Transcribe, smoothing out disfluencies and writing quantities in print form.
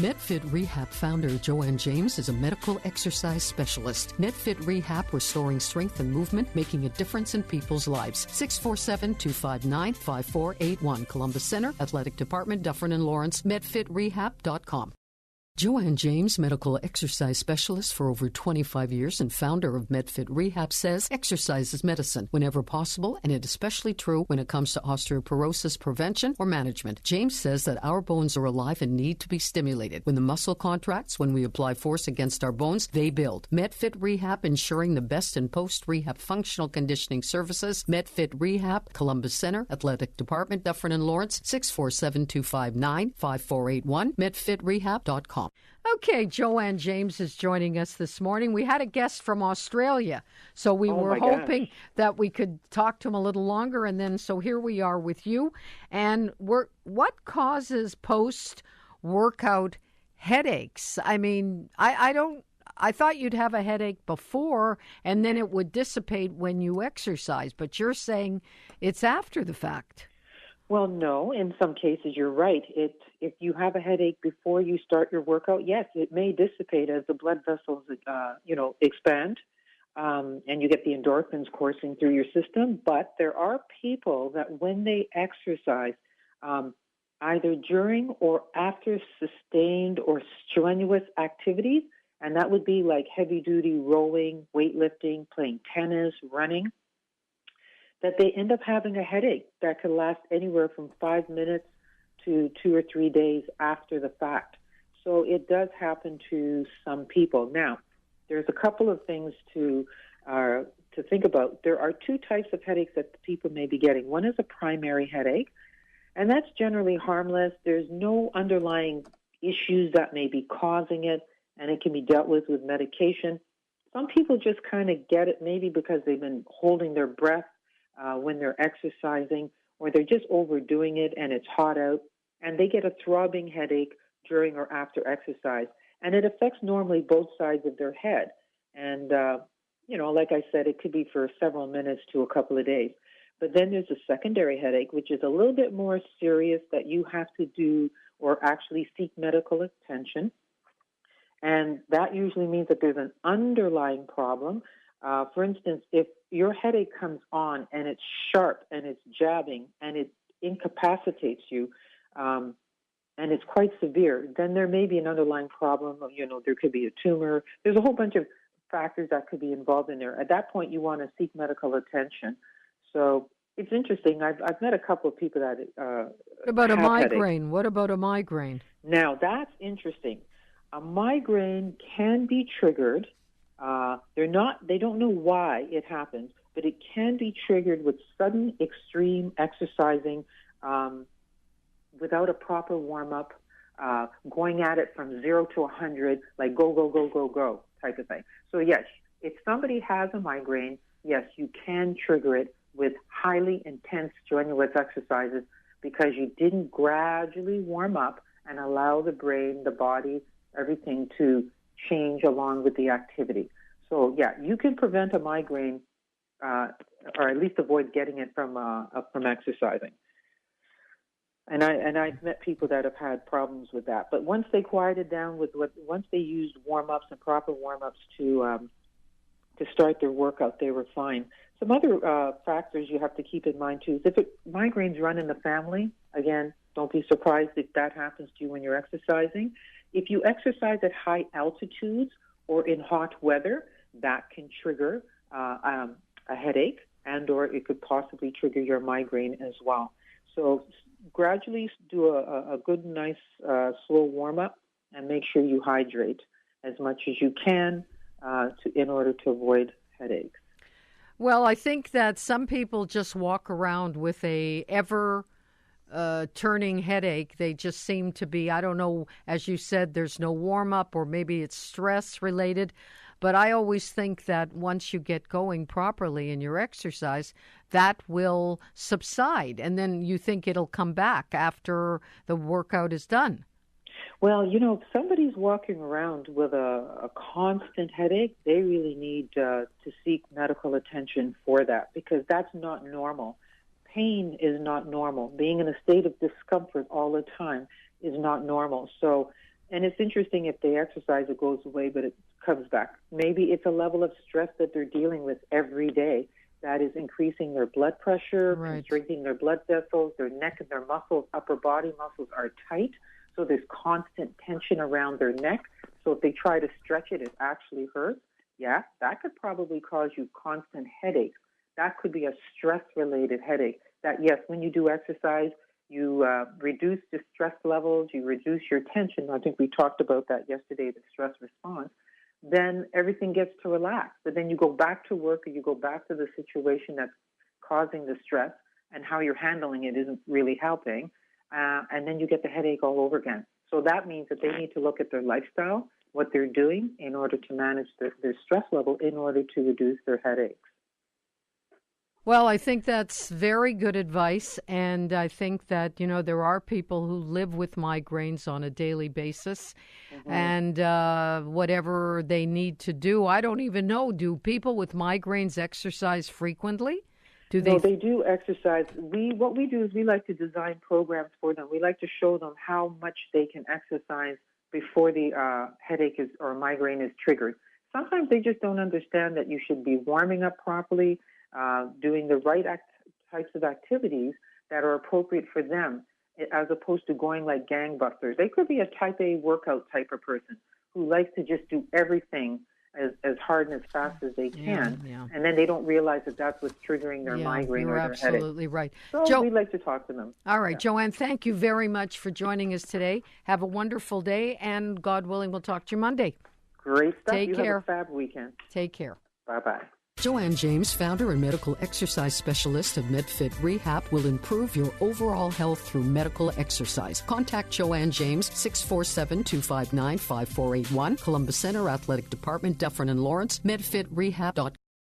Medfit Rehab founder Joanne James is a medical exercise specialist. Medfit Rehab, restoring strength and movement, making a difference in people's lives. 647-259-5481. Columbus Center, Athletic Department, Dufferin and Lawrence, medfitrehab.com. Joanne James, medical exercise specialist for over 25 years and founder of Medfit Rehab, says exercise is medicine whenever possible, and it is especially true when it comes to osteoporosis prevention or management. James says that our bones are alive and need to be stimulated. When the muscle contracts, when we apply force against our bones, they build. Medfit Rehab, ensuring the best in post-rehab functional conditioning services. Medfit Rehab, Columbus Center, Athletic Department, Dufferin and Lawrence, 647-259-5481, medfitrehab.com. Okay, Joanne James is joining us this morning. We had a guest from Australia, so we were hoping that we could talk to him a little longer, and then so here we are with you. And what causes post-workout headaches? I mean, I thought you'd have a headache before, and then it would dissipate when you exercise, but you're saying it's after the fact. Well, no. In some cases, you're right. If you have a headache before you start your workout, yes, it may dissipate as the blood vessels, expand, and you get the endorphins coursing through your system. But there are people that when they exercise, either during or after sustained or strenuous activities, and that would be like heavy-duty rowing, weightlifting, playing tennis, running, that they end up having a headache that can last anywhere from 5 minutes to 2 or 3 days after the fact. So it does happen to some people. Now, there's a couple of things to think about. There are two types of headaches that people may be getting. One is a primary headache, and that's generally harmless. There's no underlying issues that may be causing it, and it can be dealt with medication. Some people just kind of get it maybe because they've been holding their breath when they're exercising, or they're just overdoing it and it's hot out, and they get a throbbing headache during or after exercise. And it affects normally both sides of their head. And, like I said, it could be for several minutes to a couple of days. But then there's a secondary headache, which is a little bit more serious, that you have to do or actually seek medical attention. And that usually means that there's an underlying problem. For instance, if your headache comes on and it's sharp and it's jabbing and it incapacitates you, and it's quite severe, then there may be an underlying problem. There could be a tumor. There's a whole bunch of factors that could be involved in there. At that point, you want to seek medical attention. So it's interesting. I've met a couple of people that What about a migraine? Headaches. What about a migraine? Now, that's interesting. A migraine can be triggered. They don't know why it happens, but it can be triggered with sudden extreme exercising without a proper warm-up, going at it from 0 to 100, like go, go, go, go, go type of thing. So yes, if somebody has a migraine, yes, you can trigger it with highly intense, strenuous exercises because you didn't gradually warm up and allow the brain, the body, everything to change along with the activity. So yeah, you can prevent a migraine, or at least avoid getting it from exercising. And I've met people that have had problems with that. But once they quieted down once they used warm-ups and proper warm-ups to start their workout, they were fine. Some other factors you have to keep in mind too is if migraines run in the family. Again, don't be surprised if that happens to you when you're exercising. If you exercise at high altitudes or in hot weather, that can trigger a headache, or it could possibly trigger your migraine as well. So gradually do a good, nice, slow warm-up, and make sure you hydrate as much as you can in order to avoid headaches. Well, I think that some people just walk around with a turning headache. They just seem to be, I don't know, as you said, there's no warm-up, or maybe it's stress-related. But I always think that once you get going properly in your exercise, that will subside, and then you think it'll come back after the workout is done. Well, if somebody's walking around with a constant headache, they really need to seek medical attention for that, because that's not normal. Pain is not normal. Being in a state of discomfort all the time is not normal. So And it's interesting, if they exercise, it goes away, but it comes back. Maybe it's a level of stress that they're dealing with every day that is increasing their blood pressure, constricting their blood vessels, their neck and their muscles, upper body muscles are tight. So there's constant tension around their neck. So if they try to stretch it, it actually hurts. Yeah, that could probably cause you constant headaches. That could be a stress-related headache. That, yes, when you do exercise, you reduce the stress levels, you reduce your tension. I think we talked about that yesterday, the stress response. Then everything gets to relax. But then you go back to work, or you go back to the situation that's causing the stress, and how you're handling it isn't really helping. And then you get the headache all over again. So that means that they need to look at their lifestyle, what they're doing in order to manage their stress level in order to reduce their headaches. Well, I think that's very good advice, and I think that, there are people who live with migraines on a daily basis, and whatever they need to do, I don't even know, do people with migraines exercise frequently? No, they do exercise. What we do is we like to design programs for them. We like to show them how much they can exercise before the headache or migraine is triggered. Sometimes they just don't understand that you should be warming up properly, doing the right types of activities that are appropriate for them, as opposed to going like gangbusters. They could be a type A workout type of person who likes to just do everything as hard and as fast as they can, and then they don't realize that that's what's triggering their migraine or their headache. You're absolutely right. So we like to talk to them. All right, Joanne, thank you very much for joining us today. Have a wonderful day, and God willing, we'll talk to you Monday. Great stuff. Take care. Have a fab weekend. Take care. Bye-bye. Joanne James, founder and medical exercise specialist of Medfit Rehab, will improve your overall health through medical exercise. Contact Joanne James, 647-259-5481, Columbus Center Athletic Department, Dufferin and Lawrence, medfitrehab.com.